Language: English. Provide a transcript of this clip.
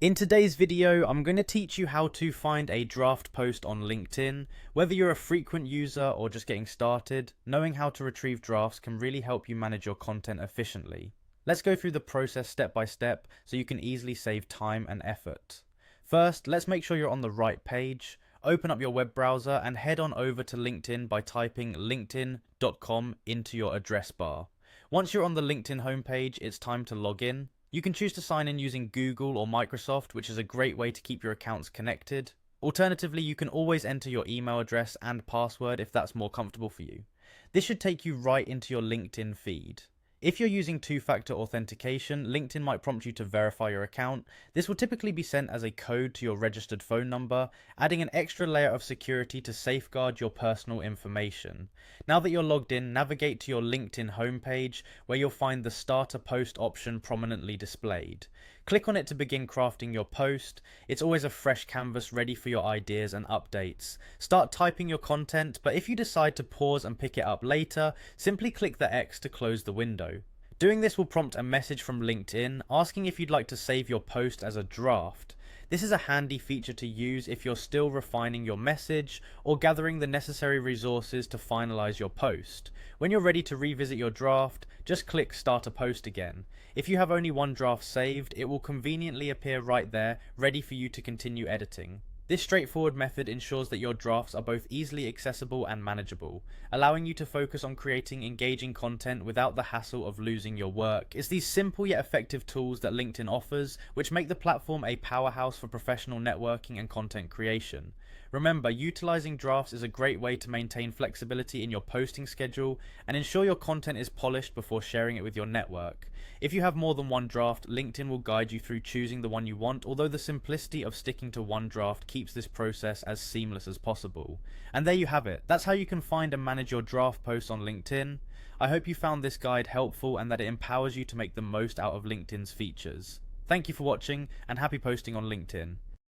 In today's video, I'm going to teach you how to find a draft post on LinkedIn. Whether you're a frequent user or just getting started, knowing how to retrieve drafts can really help you manage your content efficiently. Let's go through the process step by step so you can easily save time and effort. First, let's make sure you're on the right page. Open up your web browser and head on over to LinkedIn by typing linkedin.com into your address bar. Once you're on the LinkedIn homepage, it's time to log in. You can choose to sign in using Google or Microsoft, which is a great way to keep your accounts connected. Alternatively, you can always enter your email address and password if that's more comfortable for you. This should take you right into your LinkedIn feed. If you're using two-factor authentication, LinkedIn might prompt you to verify your account. This will typically be sent as a code to your registered phone number, adding an extra layer of security to safeguard your personal information. Now that you're logged in, navigate to your LinkedIn homepage where you'll find the Start a Post option prominently displayed. Click on it to begin crafting your post. It's always a fresh canvas ready for your ideas and updates. Start typing your content, but if you decide to pause and pick it up later, simply click the X to close the window. Doing this will prompt a message from LinkedIn asking if you'd like to save your post as a draft. This is a handy feature to use if you're still refining your message or gathering the necessary resources to finalize your post. When you're ready to revisit your draft, just click Start a Post again. If you have only one draft saved, it will conveniently appear right there, ready for you to continue editing. This straightforward method ensures that your drafts are both easily accessible and manageable, allowing you to focus on creating engaging content without the hassle of losing your work. It's these simple yet effective tools that LinkedIn offers, which make the platform a powerhouse for professional networking and content creation. Remember, utilizing drafts is a great way to maintain flexibility in your posting schedule and ensure your content is polished before sharing it with your network. If you have more than one draft, LinkedIn will guide you through choosing the one you want, although the simplicity of sticking to one draft keeps this process as seamless as possible. And there you have it. That's how you can find and manage your draft posts on LinkedIn. I hope you found this guide helpful and that it empowers you to make the most out of LinkedIn's features. Thank you for watching and happy posting on LinkedIn.